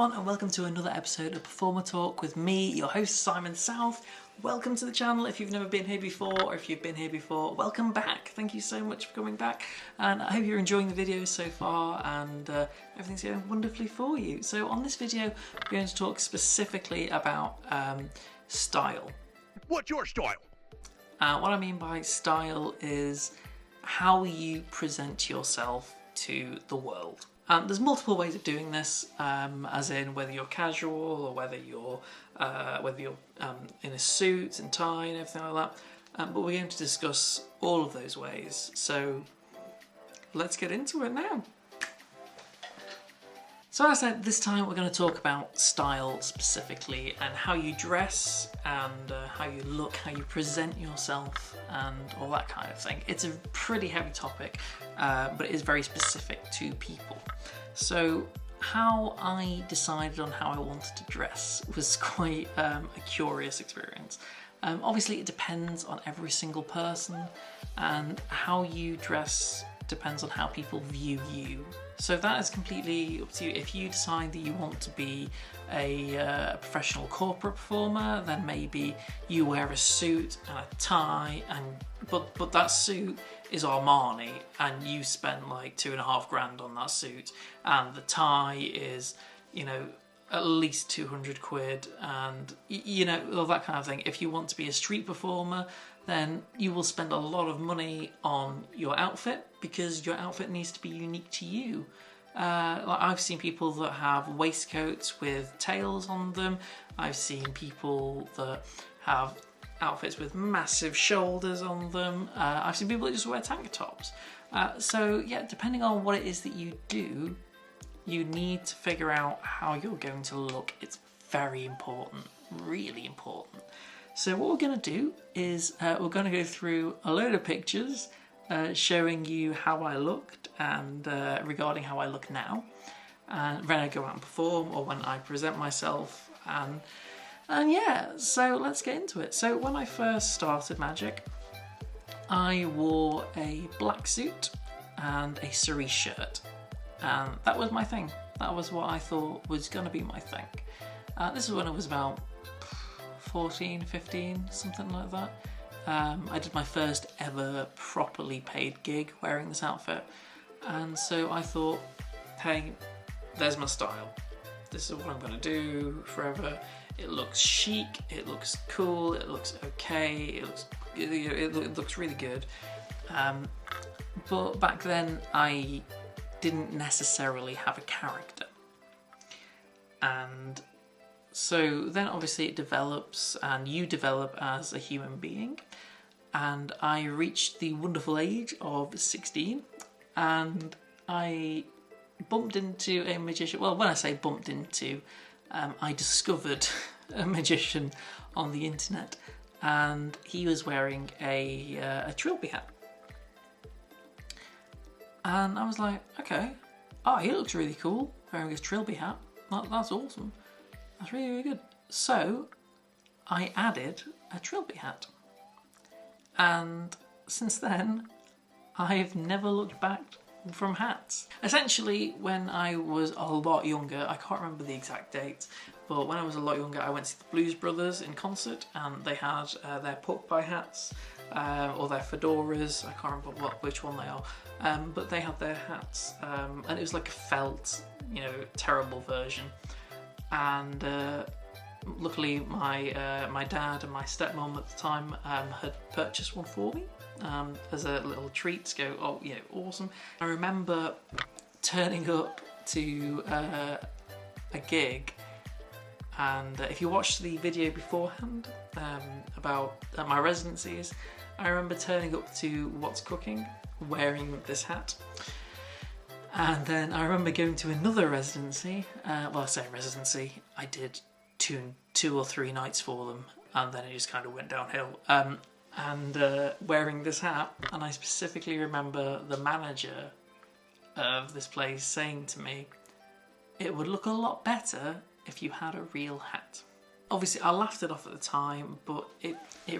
everyone, and welcome to another episode of Performer Talk with me, your host Simon South. Welcome to the channel if you've never been here before, or if you've been here before, welcome back. Thank you so much for coming back, and I hope you're enjoying the videos so far and everything's going wonderfully for you. So on this video, we're going to talk specifically about style. What's your style? What I mean by style is how you present yourself to the world. There's multiple ways of doing this, as in whether you're casual or whether you're in a suit and tie and everything like that. But we're going to discuss all of those ways. So let's get into it now. So as I said, this time we're going to talk about style specifically and how you dress and how you look, how you present yourself and all that kind of thing. It's a pretty heavy topic, but it is very specific to people. So how I decided on how I wanted to dress was quite a curious experience. Obviously it depends on every single person, and how you dress depends on how people view you. So that is completely up to you. If you decide that you want to be a professional corporate performer, then maybe you wear a suit and a tie, but that suit is Armani and you spend like $2,500 on that suit, and the tie is, you know, at least 200 quid, and you know, all that kind of thing. If you want to be a street performer, then you will spend a lot of money on your outfit because your outfit needs to be unique to you. Like I've seen people that have waistcoats with tails on them. I've seen people that have outfits with massive shoulders on them. I've seen people that just wear tank tops. So yeah, depending on what it is that you do, you need to figure out how you're going to look. It's very important, really important. So what we're going to do is we're going to go through a load of pictures showing you how I looked and regarding how I look now, and when I go out and perform or when I present myself, and yeah, so let's get into it. So when I first started magic, I wore a black suit and a cerise shirt, and that was my thing. That was what I thought was going to be my thing. This is when I was about 14, 15, something like that. I did my first ever properly paid gig wearing this outfit, and so I thought, hey, there's my style. This is what I'm going to do forever. It looks chic, it looks cool, it looks okay, it looks really good. But back then I didn't necessarily have a character, and so then obviously it develops and you develop as a human being, and I reached the wonderful age of 16 and I bumped into a magician. Well, when I say bumped into, I discovered a magician on the internet, and he was wearing a trilby hat. And I was like, okay, oh, he looks really cool wearing his trilby hat. That's awesome. That's really, really good. So I added a trilby hat. And since then, I've never looked back from hats. Essentially, when I was a lot younger, I can't remember the exact date, but when I was a lot younger, I went to see the Blues Brothers in concert, and they had their pork pie hats, or their fedoras. I can't remember which one they are, but they had their hats, and it was like a felt, you know, terrible version. And luckily my dad and my stepmom at the time had purchased one for me as a little treat to go, oh yeah, awesome. I remember turning up to a gig, and if you watched the video beforehand about my residencies, I remember turning up to What's Cooking wearing this hat. And then I remember going to another residency, well, I say residency, I did two or three nights for them, and then it just kind of went downhill, and wearing this hat. And I specifically remember the manager of this place saying to me, it would look a lot better if you had a real hat. Obviously I laughed it off at the time, but it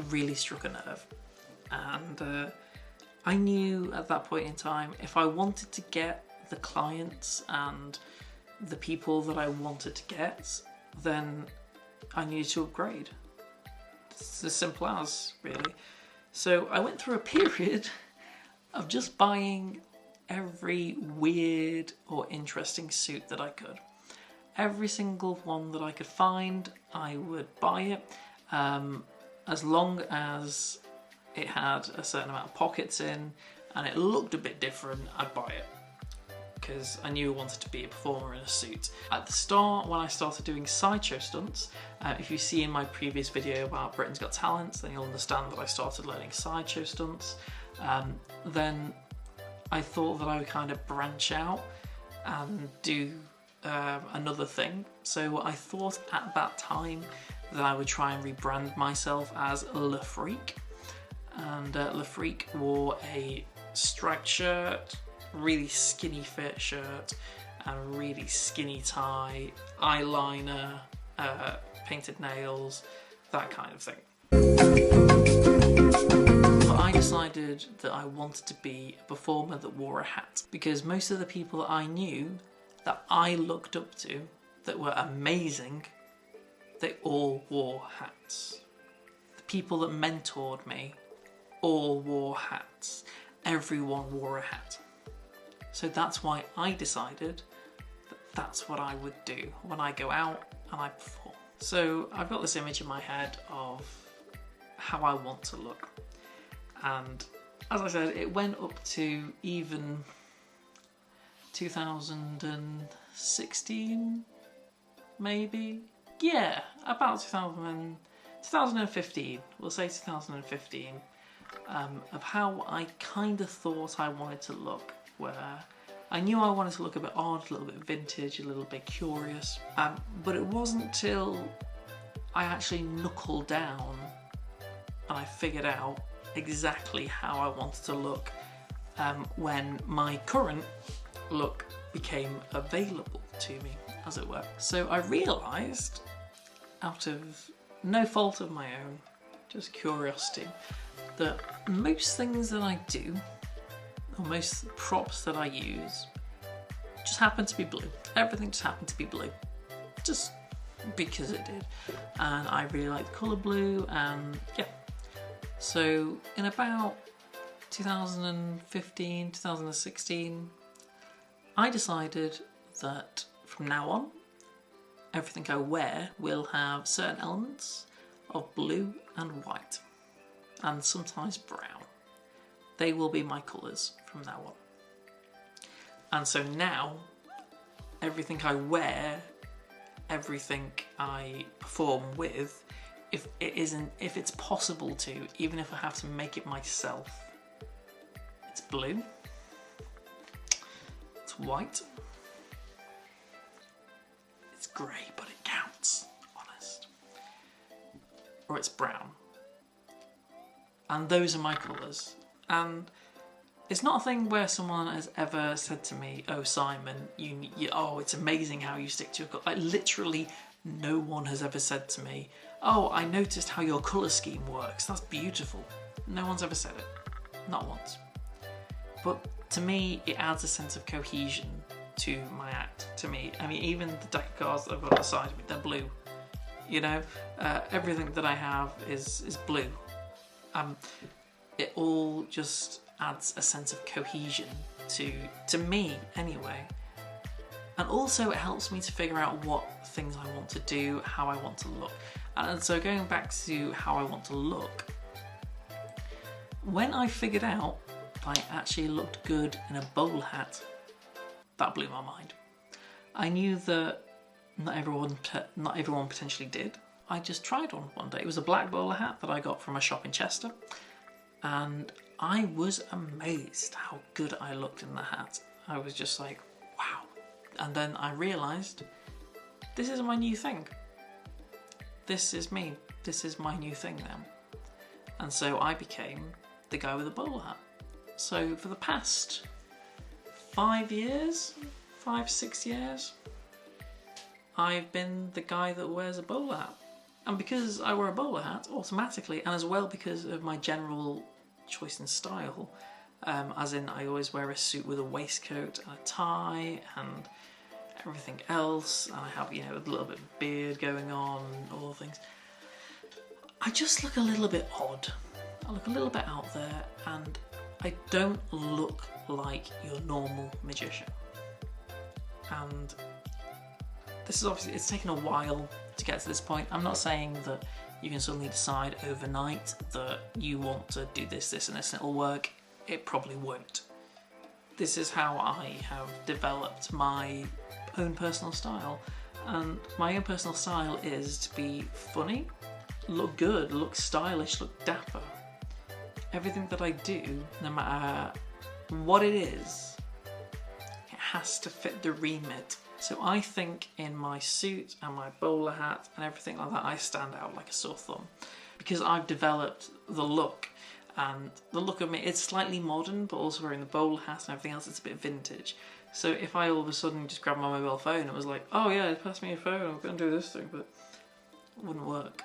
really struck a nerve, and I knew at that point in time, if I wanted to get the clients and the people that I wanted to get, then I needed to upgrade. It's as simple as, really. So I went through a period of just buying every weird or interesting suit that I could. Every single one that I could find, I would buy it. As long as it had a certain amount of pockets in and it looked a bit different, I'd buy it. Because I knew I wanted to be a performer in a suit. At the start, when I started doing sideshow stunts, if you see in my previous video about Britain's Got Talent, then you'll understand that I started learning sideshow stunts. Then I thought that I would kind of branch out and do another thing. So I thought at that time that I would try and rebrand myself as Le Freak. And Le Freak wore a striped shirt, really skinny fit shirt, and really skinny tie, eyeliner, painted nails, that kind of thing. But I decided that I wanted to be a performer that wore a hat, because most of the people that I knew that I looked up to that were amazing, they all wore hats. The people that mentored me all wore hats. Everyone wore a hat. So that's why I decided that that's what I would do when I go out and I perform. So I've got this image in my head of how I want to look. And as I said, it went up to even 2016, maybe? Yeah, about 2015, we'll say 2015, of how I kind of thought I wanted to look, where I knew I wanted to look a bit odd, a little bit vintage, a little bit curious, but it wasn't till I actually knuckled down and I figured out exactly how I wanted to look when my current look became available to me, as it were. So I realised, out of no fault of my own, just curiosity, that most things that I do, or most props that I use, just happen to be blue. Everything just happened to be blue. Just because it did. And I really like the colour blue, and yeah. So in about 2015, 2016, I decided that from now on, everything I wear will have certain elements of blue and white, and sometimes brown. They will be my colours from now on. And so now, everything I wear, everything I perform with, if it's possible to, even if I have to make it myself, it's blue, it's white, it's grey, but it counts, honest, or it's brown. And those are my colours. And it's not a thing where someone has ever said to me, "Oh, Simon, it's amazing how you stick to your colour." Like, literally no one has ever said to me, "Oh, I noticed how your colour scheme works. That's beautiful." No one's ever said it. Not once. But to me, it adds a sense of cohesion to my act. To me, I mean, even the deck of cards that I've got beside me, they're blue. You know, everything that I have is blue. It all just adds a sense of cohesion to me anyway. And also it helps me to figure out what things I want to do, how I want to look. And so going back to how I want to look, when I figured out I actually looked good in a bowler hat, that blew my mind. I knew that not everyone potentially did. I just tried one day. It was a black bowler hat that I got from a shop in Chester, and I was amazed how good I looked in the hat. I was just like, wow. And then I realised, this is my new thing. This is me. This is my new thing now. And so I became the guy with the bowler hat. So for the past 5 years, 6 years, I've been the guy that wears a bowler hat. And because I wear a bowler hat, automatically, and as well because of my general choice in style, as in I always wear a suit with a waistcoat and a tie, and everything else, and I have, you know, a little bit of beard going on, and all things, I just look a little bit odd. I look a little bit out there, and I don't look like your normal magician. And this is obviously, it's taken a while to get to this point. I'm not saying that you can suddenly decide overnight that you want to do this, this, and this, and it'll work. It probably won't. This is how I have developed my own personal style. And my own personal style is to be funny, look good, look stylish, look dapper. Everything that I do, no matter what it is, it has to fit the remit. So I think in my suit and my bowler hat and everything like that, I stand out like a sore thumb because I've developed the look. And the look of me, it's slightly modern, but also wearing the bowler hat and everything else, it's a bit vintage. So if I all of a sudden just grabbed my mobile phone and was like, oh yeah, pass me your phone, I'm going to do this thing, but it wouldn't work.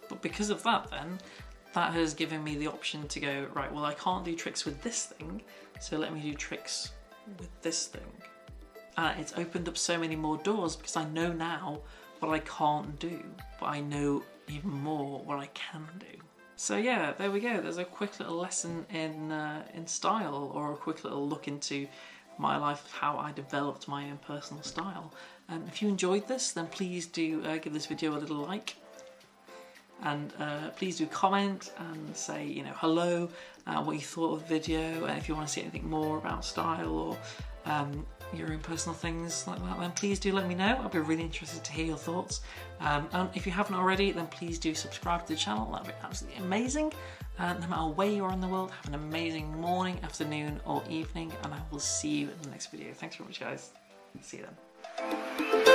But because of that then, that has given me the option to go, right, well I can't do tricks with this thing, so let me do tricks with this thing. And it's opened up so many more doors because I know now what I can't do, but I know even more what I can do. So yeah, there we go. There's a quick little lesson in style, or a quick little look into my life, how I developed my own personal style. If you enjoyed this, then please do give this video a little like. And please do comment and say, you know, hello, what you thought of the video, and if you want to see anything more about style or your own personal things like that, then please do let me know. I'll be really interested to hear your thoughts. And if you haven't already, then please do subscribe to the channel. That'd be absolutely amazing. No matter where you are in the world, have an amazing morning, afternoon, or evening, and I will see you in the next video. Thanks very much, guys. See you then.